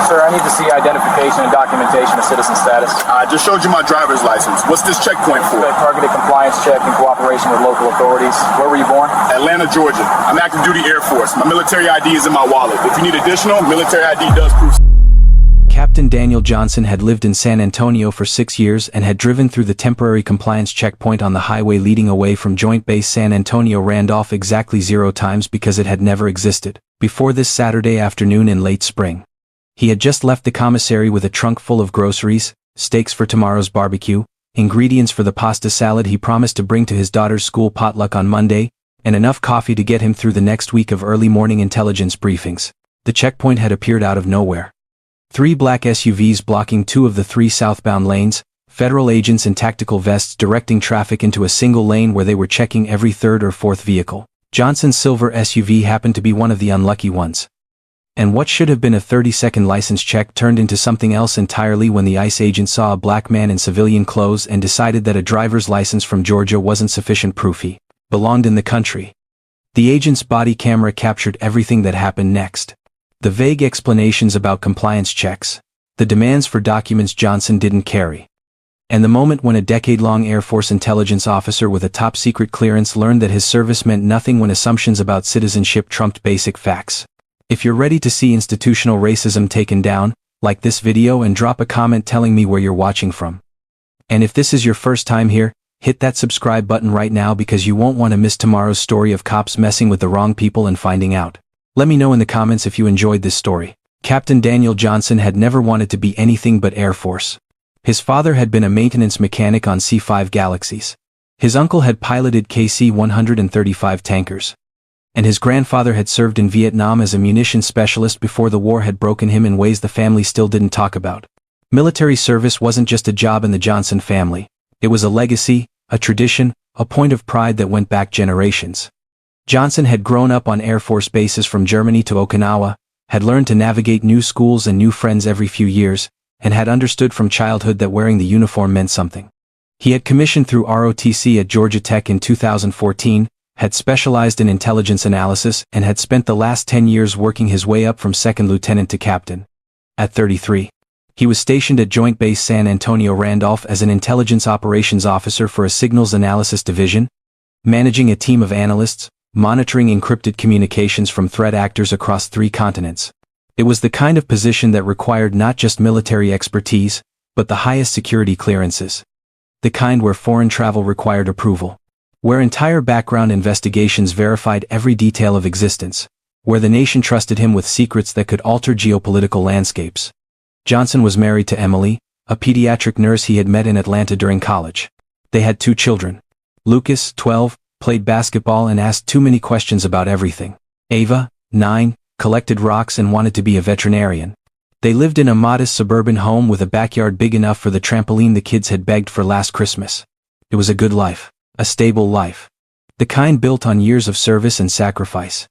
Sir, I need to see identification and documentation of citizen status. I just showed you my driver's license. What's this checkpoint for? A targeted compliance check in cooperation with local authorities. Where were you born? Atlanta, Georgia. I'm active duty Air Force. My military ID is in my wallet. If you need additional, military ID does prove. Captain Daniel Johnson had lived in San Antonio for 6 years and had driven through the temporary compliance checkpoint on the highway leading away from Joint Base San Antonio Randolph exactly 0 times because it had never existed, before this Saturday afternoon in late spring. He had just left the commissary with a trunk full of groceries, steaks for tomorrow's barbecue, ingredients for the pasta salad he promised to bring to his daughter's school potluck on Monday, and enough coffee to get him through the next week of early morning intelligence briefings. The checkpoint had appeared out of nowhere. 3 black SUVs blocking 2 of the 3 southbound lanes, federal agents in tactical vests directing traffic into a single lane where they were checking every 3rd or 4th vehicle. Johnson's silver SUV happened to be one of the unlucky ones. And what should have been a 30-second license check turned into something else entirely when the ICE agent saw a black man in civilian clothes and decided that a driver's license from Georgia wasn't sufficient proof he belonged in the country. The agent's body camera captured everything that happened next. The vague explanations about compliance checks, the demands for documents Johnson didn't carry, and the moment when a decade-long Air Force intelligence officer with a top-secret clearance learned that his service meant nothing when assumptions about citizenship trumped basic facts. If you're ready to see institutional racism taken down, like this video and drop a comment telling me where you're watching from. And if this is your first time here, hit that subscribe button right now because you won't want to miss tomorrow's story of cops messing with the wrong people and finding out. Let me know in the comments if you enjoyed this story. Captain Daniel Johnson had never wanted to be anything but Air Force. His father had been a maintenance mechanic on C-5 Galaxies. His uncle had piloted KC-135 tankers. And his grandfather had served in Vietnam as a munitions specialist before the war had broken him in ways the family still didn't talk about. Military service wasn't just a job in the Johnson family. It was a legacy, a tradition, a point of pride that went back generations. Johnson had grown up on Air Force bases from Germany to Okinawa, had learned to navigate new schools and new friends every few years, and had understood from childhood that wearing the uniform meant something. He had commissioned through ROTC at Georgia Tech in 2014, had specialized in intelligence analysis, and had spent the last 10 years working his way up from second lieutenant to captain. At 33, he was stationed at Joint Base San Antonio Randolph as an intelligence operations officer for a signals analysis division, managing a team of analysts, monitoring encrypted communications from threat actors across 3 continents. It was the kind of position that required not just military expertise, but the highest security clearances. The kind where foreign travel required approval. Where entire background investigations verified every detail of existence. Where the nation trusted him with secrets that could alter geopolitical landscapes. Johnson was married to Emily, a pediatric nurse he had met in Atlanta during college. They had 2 children. Lucas, 12, played basketball and asked too many questions about everything. Ava, 9, collected rocks and wanted to be a veterinarian. They lived in a modest suburban home with a backyard big enough for the trampoline the kids had begged for last Christmas. It was a good life, a stable life. The kind built on years of service and sacrifice.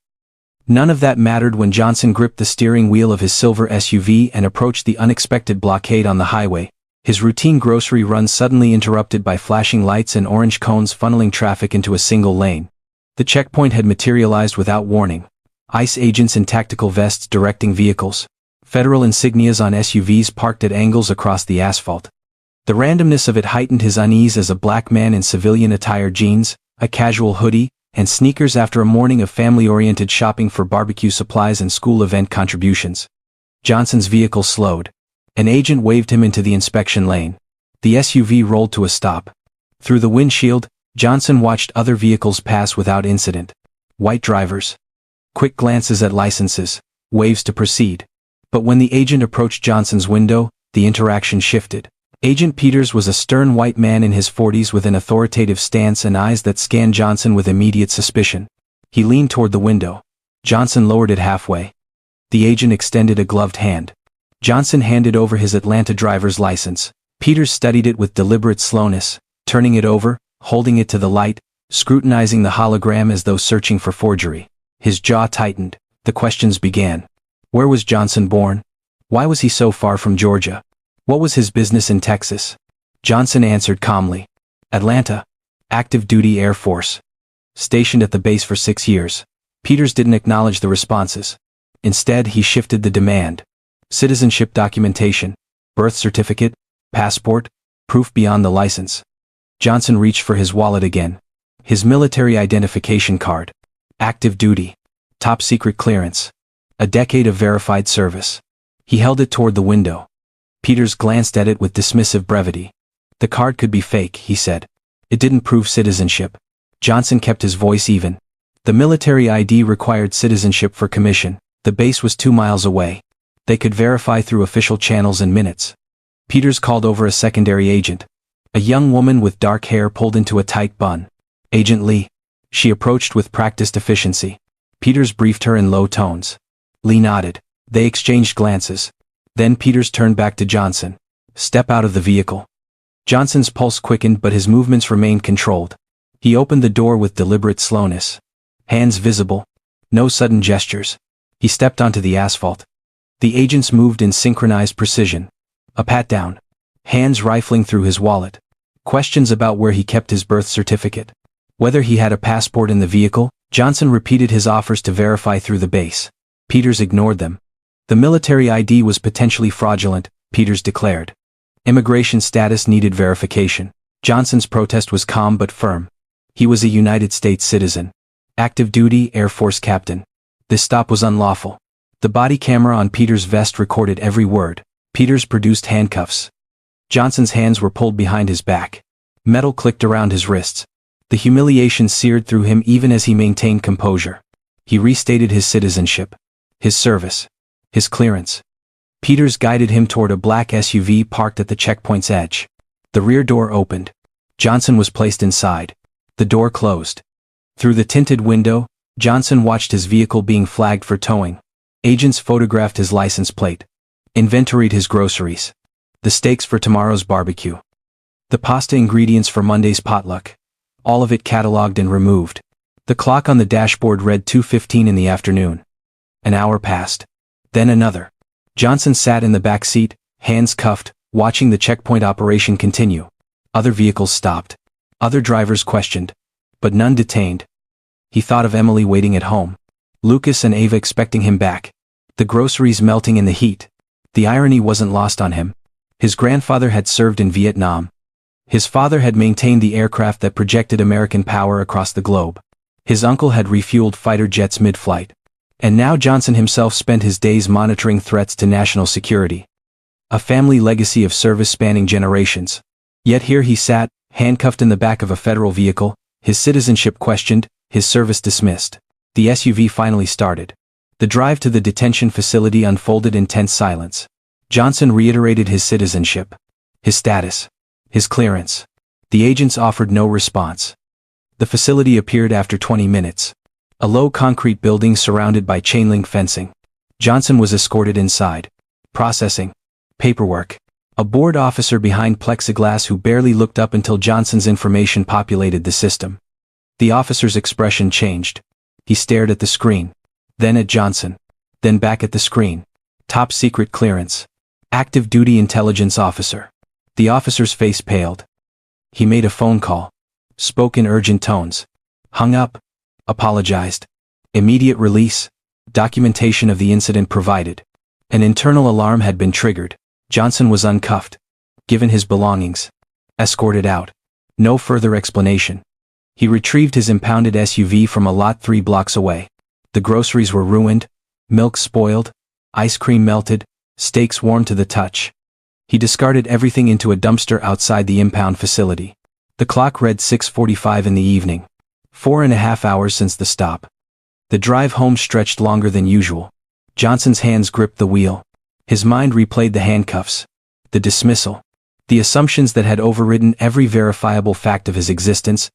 None of that mattered when Johnson gripped the steering wheel of his silver SUV and approached the unexpected blockade on the highway. His routine grocery run suddenly interrupted by flashing lights and orange cones funneling traffic into a single lane. The checkpoint had materialized without warning. ICE agents in tactical vests directing vehicles. Federal insignias on SUVs parked at angles across the asphalt. The randomness of it heightened his unease as a black man in civilian attire, jeans, a casual hoodie, and sneakers after a morning of family-oriented shopping for barbecue supplies and school event contributions. Johnson's vehicle slowed. An agent waved him into the inspection lane. The SUV rolled to a stop. Through the windshield, Johnson watched other vehicles pass without incident. White drivers. Quick glances at licenses, waves to proceed. But when the agent approached Johnson's window, the interaction shifted. Agent Peters was a stern white man in his 40s with an authoritative stance and eyes that scanned Johnson with immediate suspicion. He leaned toward the window. Johnson lowered it halfway. The agent extended a gloved hand. Johnson handed over his Atlanta driver's license. Peters studied it with deliberate slowness, turning it over, holding it to the light, scrutinizing the hologram as though searching for forgery. His jaw tightened. The questions began. Where was Johnson born? Why was he so far from Georgia? What was his business in Texas? Johnson answered calmly. Atlanta. Active duty Air Force. Stationed at the base for 6 years. Peters didn't acknowledge the responses. Instead, he shifted the demand. citizenship documentation, birth certificate, passport, proof beyond the license. Johnson reached for his wallet again. His military identification card. Active duty. Top secret clearance. A decade of verified service. He held it toward the window. Peters glanced at it with dismissive brevity. The card could be fake, he said. It didn't prove citizenship. Johnson kept his voice even. The military ID required citizenship for commission. The base was 2 miles away. They could verify through official channels in minutes. Peters called over a secondary agent. A young woman with dark hair pulled into a tight bun. Agent Lee. She approached with practiced efficiency. Peters briefed her in low tones. Lee nodded. They exchanged glances. Then Peters turned back to Johnson. Step out of the vehicle. Johnson's pulse quickened but his movements remained controlled. He opened the door with deliberate slowness. Hands visible. No sudden gestures. He stepped onto the asphalt. The agents moved in synchronized precision. A pat-down. Hands rifling through his wallet. Questions about where he kept his birth certificate. Whether he had a passport in the vehicle. Johnson repeated his offers to verify through the base. Peters ignored them. The military ID was potentially fraudulent, Peters declared. Immigration status needed verification. Johnson's protest was calm but firm. He was a United States citizen. Active duty Air Force captain. This stop was unlawful. The body camera on Peters' vest recorded every word. Peters produced handcuffs. Johnson's hands were pulled behind his back. Metal clicked around his wrists. The humiliation seared through him even as he maintained composure. He restated his citizenship. His service. His clearance. Peters guided him toward a black SUV parked at the checkpoint's edge. The rear door opened. Johnson was placed inside. The door closed. Through the tinted window, Johnson watched his vehicle being flagged for towing. Agents photographed his license plate. Inventoried his groceries. The steaks for tomorrow's barbecue. The pasta ingredients for Monday's potluck. All of it cataloged and removed. The clock on the dashboard read 2:15 in the afternoon. An hour passed. Then another. Johnson sat in the back seat, hands cuffed, watching the checkpoint operation continue. Other vehicles stopped. Other drivers questioned. But none detained. He thought of Emily waiting at home. Lucas and Ava expecting him back. The groceries melting in the heat. The irony wasn't lost on him. His grandfather had served in Vietnam. His father had maintained the aircraft that projected American power across the globe. His uncle had refueled fighter jets mid-flight. And now Johnson himself spent his days monitoring threats to national security. A family legacy of service spanning generations. Yet here he sat, handcuffed in the back of a federal vehicle, his citizenship questioned, his service dismissed. The SUV finally started. The drive to the detention facility unfolded in tense silence. Johnson reiterated his citizenship. His status. His clearance. The agents offered no response. The facility appeared after 20 minutes. A low concrete building surrounded by chain-link fencing. Johnson was escorted inside. Processing. Paperwork. A board officer behind plexiglass who barely looked up until Johnson's information populated the system. The officer's expression changed. He stared at the screen. Then at Johnson. Then back at the screen. Top secret clearance. Active duty intelligence officer. The officer's face paled. He made a phone call. Spoke in urgent tones. Hung up. Apologized. Immediate release. Documentation of the incident provided. An internal alarm had been triggered. Johnson was uncuffed. Given his belongings. Escorted out. No further explanation. He retrieved his impounded SUV from a lot 3 blocks away. The groceries were ruined. Milk spoiled. Ice cream melted. Steaks warm to the touch. He discarded everything into a dumpster outside the impound facility. The clock read 6:45 in the evening. 4.5 hours since the stop. The drive home stretched longer than usual. Johnson's hands gripped the wheel. His mind replayed the handcuffs. The dismissal. The assumptions that had overridden every verifiable fact of his existence.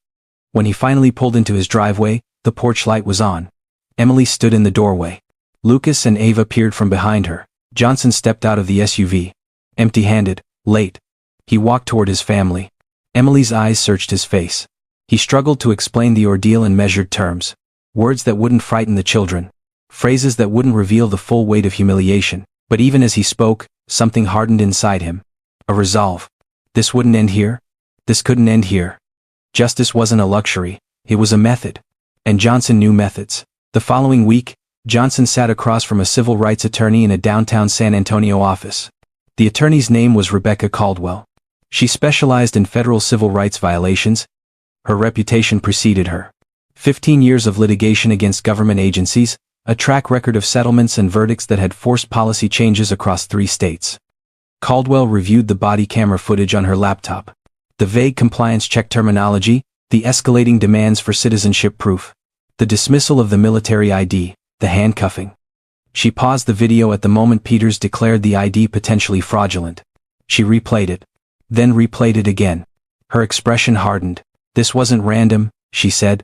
When he finally pulled into his driveway, the porch light was on. Emily stood in the doorway. Lucas and Ava peered from behind her. Johnson stepped out of the SUV. Empty-handed, late. He walked toward his family. Emily's eyes searched his face. He struggled to explain the ordeal in measured terms. Words that wouldn't frighten the children. Phrases that wouldn't reveal the full weight of humiliation. But even as he spoke, something hardened inside him. A resolve. This wouldn't end here. This couldn't end here. Justice wasn't a luxury, it was a method. And Johnson knew methods. The following week, Johnson sat across from a civil rights attorney in a downtown San Antonio office. The attorney's name was Rebecca Caldwell. She specialized in federal civil rights violations. Her reputation preceded her. 15 years of litigation against government agencies, a track record of settlements and verdicts that had forced policy changes across 3 states. Caldwell reviewed the body camera footage on her laptop. The vague compliance check terminology, the escalating demands for citizenship proof, the dismissal of the military ID, the handcuffing. She paused the video at the moment Peters declared the ID potentially fraudulent. She replayed it. Then replayed it again. Her expression hardened. This wasn't random, she said.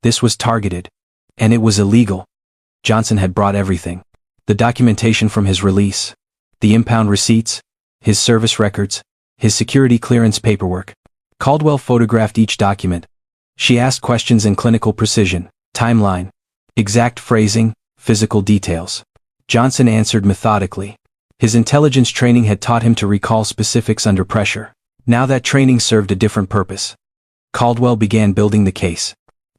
This was targeted. And it was illegal. Johnson had brought everything. The documentation from his release. The impound receipts. His service records. His security clearance paperwork. Caldwell photographed each document. She asked questions in clinical precision, timeline, exact phrasing, physical details. Johnson answered methodically. His intelligence training had taught him to recall specifics under pressure. Now that training served a different purpose. Caldwell began building the case.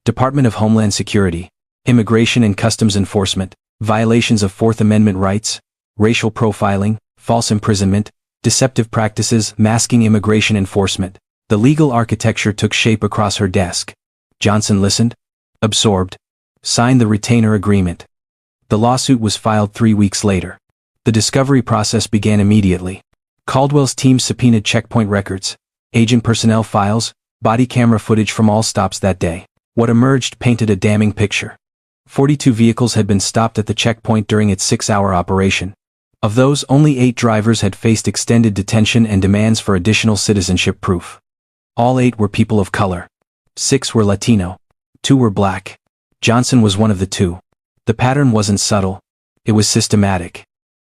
Department of Homeland Security, Immigration and Customs Enforcement, violations of Fourth Amendment rights, racial profiling, false imprisonment, deceptive practices, masking immigration enforcement. The legal architecture took shape across her desk. Johnson listened, absorbed, signed the retainer agreement. The lawsuit was filed 3 weeks later. The discovery process began immediately. Caldwell's team subpoenaed checkpoint records, agent personnel files, body camera footage from all stops that day. What emerged painted a damning picture. 42 vehicles had been stopped at the checkpoint during its 6-hour operation. Of those, only 8 drivers had faced extended detention and demands for additional citizenship proof. All 8 were people of color. 6 were Latino. 2 were black. Johnson was one of the 2. The pattern wasn't subtle. It was systematic.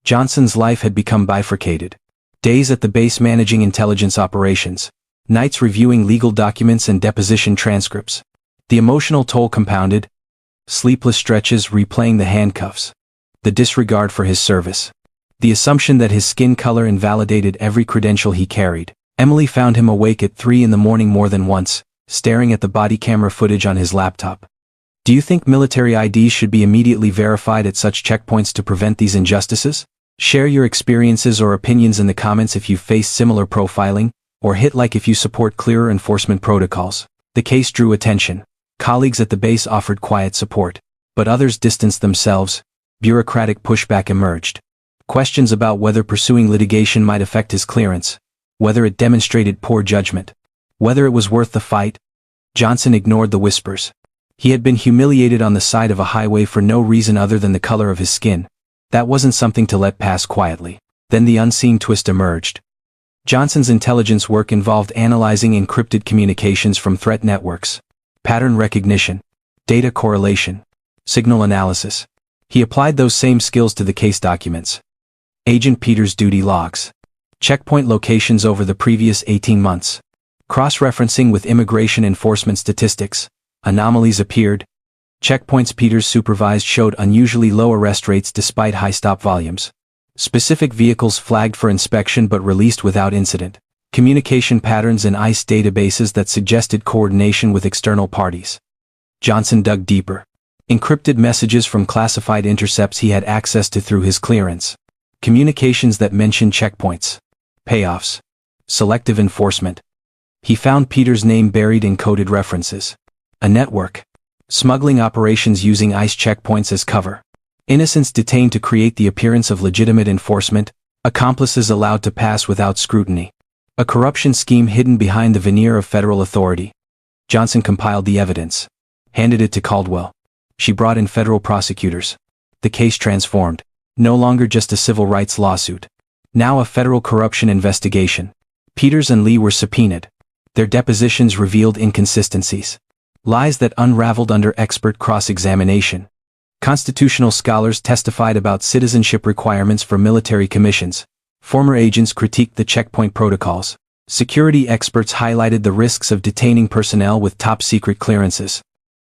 Johnson's life had become bifurcated. Days at the base managing intelligence operations. Nights reviewing legal documents and deposition transcripts. The emotional toll compounded. Sleepless stretches replaying the handcuffs. The disregard for his service. The assumption that his skin color invalidated every credential he carried. Emily found him awake at 3 in the morning more than once, staring at the body camera footage on his laptop. Do you think military IDs should be immediately verified at such checkpoints to prevent these injustices? Share your experiences or opinions in the comments if you've faced similar profiling, or hit like if you support clearer enforcement protocols. The case drew attention. Colleagues at the base offered quiet support, but others distanced themselves. Bureaucratic pushback emerged. Questions about whether pursuing litigation might affect his clearance, whether it demonstrated poor judgment, whether it was worth the fight. Johnson ignored the whispers. He had been humiliated on the side of a highway for no reason other than the color of his skin. That wasn't something to let pass quietly. Then the unseen twist emerged. Johnson's intelligence work involved analyzing encrypted communications from threat networks, pattern recognition, data correlation, signal analysis. He applied those same skills to the case documents. Agent Peters' duty logs. Checkpoint locations over the previous 18 months. Cross-referencing with immigration enforcement statistics. Anomalies appeared. Checkpoints Peters supervised showed unusually low arrest rates despite high stop volumes. Specific vehicles flagged for inspection but released without incident. Communication patterns in ICE databases that suggested coordination with external parties. Johnson dug deeper. Encrypted messages from classified intercepts he had access to through his clearance. Communications that mentioned checkpoints. Payoffs. Selective enforcement. He found Peters' name buried in coded references. A network. Smuggling operations using ICE checkpoints as cover. Innocents detained to create the appearance of legitimate enforcement. Accomplices allowed to pass without scrutiny. A corruption scheme hidden behind the veneer of federal authority. Johnson compiled the evidence. Handed it to Caldwell. She brought in federal prosecutors. The case transformed. No longer just a civil rights lawsuit. Now a federal corruption investigation. Peters and Lee were subpoenaed. Their depositions revealed inconsistencies. Lies that unraveled under expert cross-examination. Constitutional scholars testified about citizenship requirements for military commissions. Former agents critiqued the checkpoint protocols. Security experts highlighted the risks of detaining personnel with top-secret clearances.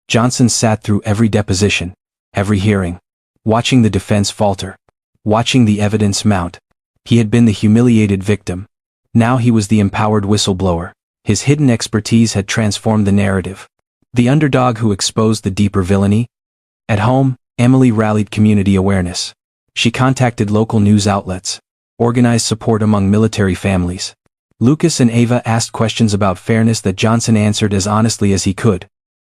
Johnson sat through every deposition, every hearing, watching the defense falter, watching the evidence mount. He had been the humiliated victim. Now he was the empowered whistleblower. His hidden expertise had transformed the narrative. The underdog who exposed the deeper villainy. At home, Emily rallied community awareness. She contacted local news outlets, organized support among military families. Lucas and Ava asked questions about fairness that Johnson answered as honestly as he could.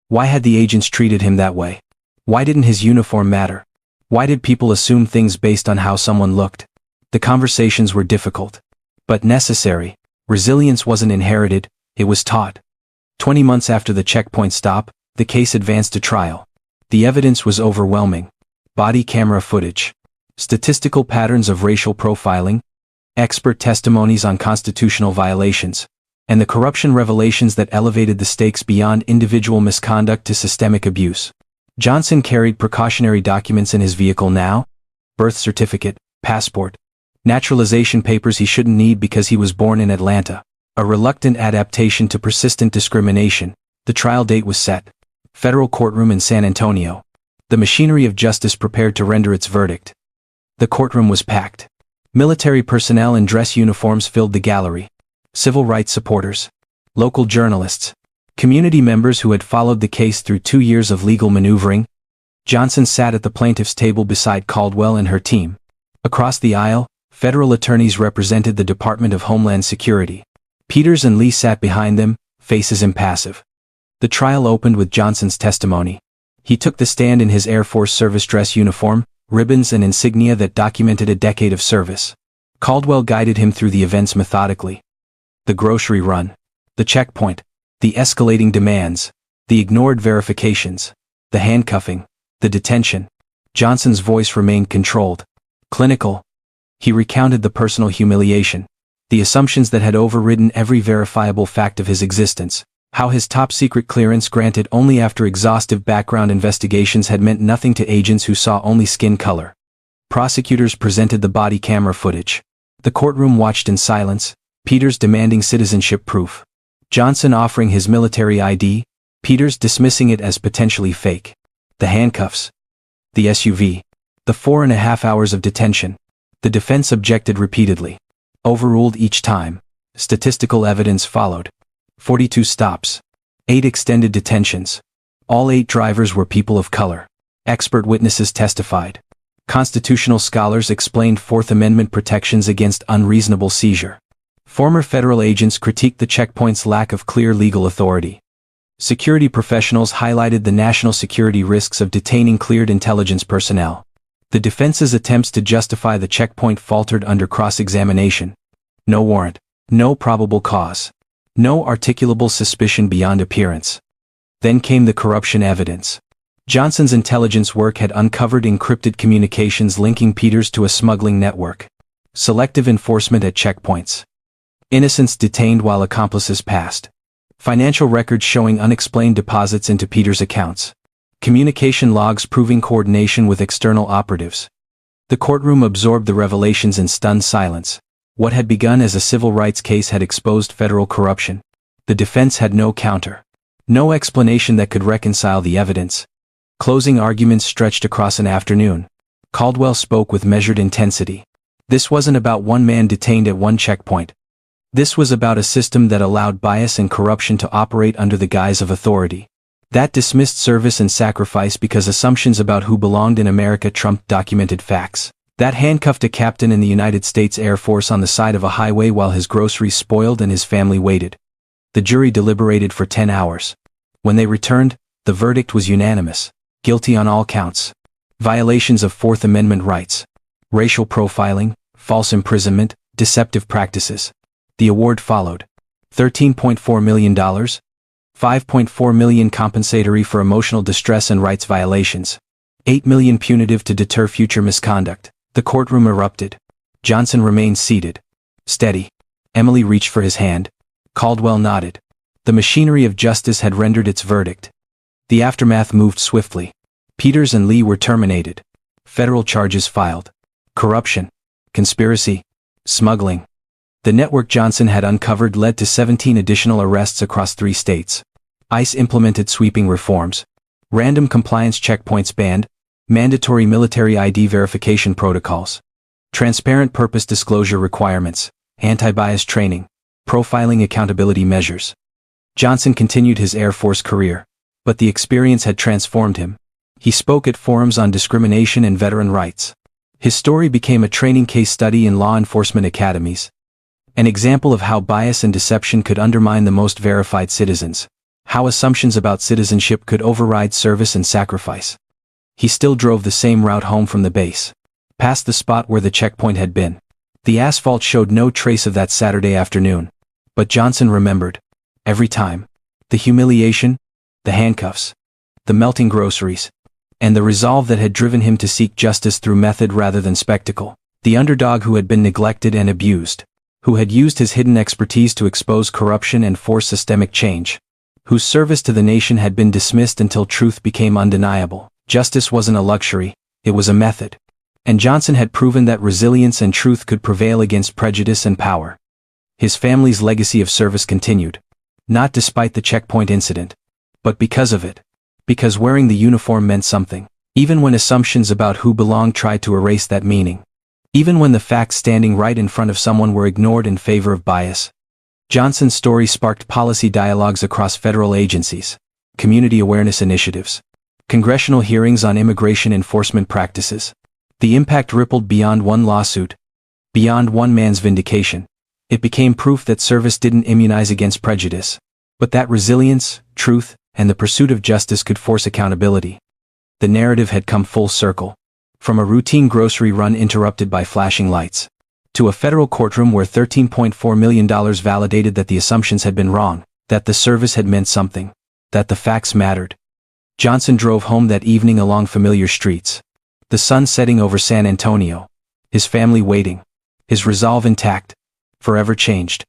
Why had the agents treated him that way? Why didn't his uniform matter? Why did people assume things based on how someone looked? The conversations were difficult, but necessary. Resilience wasn't inherited, it was taught. 20 months after the checkpoint stop, the case advanced to trial. The evidence was overwhelming. Body camera footage, statistical patterns of racial profiling, expert testimonies on constitutional violations, and the corruption revelations that elevated the stakes beyond individual misconduct to systemic abuse. Johnson carried precautionary documents in his vehicle now: birth certificate, passport, naturalization papers he shouldn't need because he was born in Atlanta. A reluctant adaptation to persistent discrimination. The trial date was set. Federal courtroom in San Antonio. The machinery of justice prepared to render its verdict. The courtroom was packed. Military personnel in dress uniforms filled the gallery. Civil rights supporters, local journalists, community members who had followed the case through 2 years of legal maneuvering. Johnson sat at the plaintiff's table beside Caldwell and her team. Across the aisle, federal attorneys represented the Department of Homeland Security. Peters and Lee sat behind them, faces impassive. The trial opened with Johnson's testimony. He took the stand in his Air Force service dress uniform, ribbons and insignia that documented a decade of service. Caldwell guided him through the events methodically. The grocery run, the checkpoint, the escalating demands, the ignored verifications, the handcuffing, the detention. Johnson's voice remained controlled, clinical. He recounted the personal humiliation, the assumptions that had overridden every verifiable fact of his existence, how his top-secret clearance granted only after exhaustive background investigations had meant nothing to agents who saw only skin color. Prosecutors presented the body camera footage. The courtroom watched in silence, Peters demanding citizenship proof, Johnson offering his military ID, Peters dismissing it as potentially fake. The handcuffs, the SUV, the 4.5 hours of detention. The defense objected repeatedly. Overruled each time. Statistical evidence followed. 42 stops. 8 extended detentions. All 8 drivers were people of color. Expert witnesses testified. Constitutional scholars explained Fourth Amendment protections against unreasonable seizure. Former federal agents critiqued the checkpoint's lack of clear legal authority. Security professionals highlighted the national security risks of detaining cleared intelligence personnel. The defense's attempts to justify the checkpoint faltered under cross-examination. No warrant. No probable cause. No articulable suspicion beyond appearance. Then came the corruption evidence. Johnson's intelligence work had uncovered encrypted communications linking Peters to a smuggling network. Selective enforcement at checkpoints. Innocents detained while accomplices passed. Financial records showing unexplained deposits into Peters' accounts. Communication logs proving coordination with external operatives. The courtroom absorbed the revelations in stunned silence. What had begun as a civil rights case had exposed federal corruption. The defense had no counter. No explanation that could reconcile the evidence. Closing arguments stretched across an afternoon. Caldwell spoke with measured intensity. This wasn't about one man detained at one checkpoint. This was about a system that allowed bias and corruption to operate under the guise of authority. That dismissed service and sacrifice because assumptions about who belonged in America trumped documented facts. That handcuffed a captain in the United States Air Force on the side of a highway while his groceries spoiled and his family waited. The jury deliberated for 10 hours. When they returned, the verdict was unanimous. Guilty on all counts. Violations of Fourth Amendment rights. Racial profiling, false imprisonment, deceptive practices. The award followed. $13.4 million. $5.4 million compensatory for emotional distress and rights violations. $8 million punitive to deter future misconduct. The courtroom erupted. Johnson remained seated. Steady. Emily reached for his hand. Caldwell nodded. The machinery of justice had rendered its verdict. The aftermath moved swiftly. Peters and Lee were terminated. Federal charges filed. Corruption. Conspiracy. Smuggling. The network Johnson had uncovered led to 17 additional arrests across 3 states. ICE implemented sweeping reforms. Random compliance checkpoints banned. Mandatory military ID verification protocols. Transparent purpose disclosure requirements. Anti-bias training. Profiling accountability measures. Johnson continued his Air Force career. But the experience had transformed him. He spoke at forums on discrimination and veteran rights. His story became a training case study in law enforcement academies. An example of how bias and deception could undermine the most verified citizens. How assumptions about citizenship could override service and sacrifice. He still drove the same route home from the base, past the spot where the checkpoint had been. The asphalt showed no trace of that Saturday afternoon. But Johnson remembered. Every time. The humiliation, the handcuffs, the melting groceries, and the resolve that had driven him to seek justice through method rather than spectacle. The underdog who had been neglected and abused. Who had used his hidden expertise to expose corruption and force systemic change. Whose service to the nation had been dismissed until truth became undeniable. Justice wasn't a luxury, it was a method. And Johnson had proven that resilience and truth could prevail against prejudice and power. His family's legacy of service continued. Not despite the checkpoint incident, but because of it. Because wearing the uniform meant something. Even when assumptions about who belonged tried to erase that meaning. Even when the facts standing right in front of someone were ignored in favor of bias. Johnson's story sparked policy dialogues across federal agencies, community awareness initiatives, congressional hearings on immigration enforcement practices. The impact rippled beyond one lawsuit, beyond one man's vindication. It became proof that service didn't immunize against prejudice, but that resilience, truth, and the pursuit of justice could force accountability. The narrative had come full circle. From a routine grocery run interrupted by flashing lights, to a federal courtroom where $13.4 million validated that the assumptions had been wrong, that the service had meant something, that the facts mattered. Johnson drove home that evening along familiar streets. The sun setting over San Antonio. His family waiting. His resolve intact. Forever changed.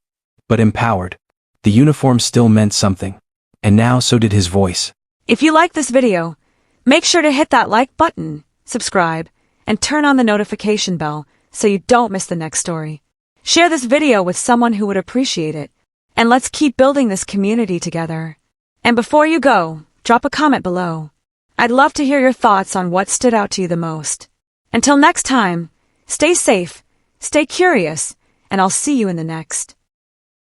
But empowered. The uniform still meant something. And now so did his voice. If you like this video, make sure to hit that like button, subscribe, and turn on the notification bell so you don't miss the next story. Share this video with someone who would appreciate it. And let's keep building this community together. And before you go, drop a comment below. I'd love to hear your thoughts on what stood out to you the most. Until next time, stay safe, stay curious, and I'll see you in the next.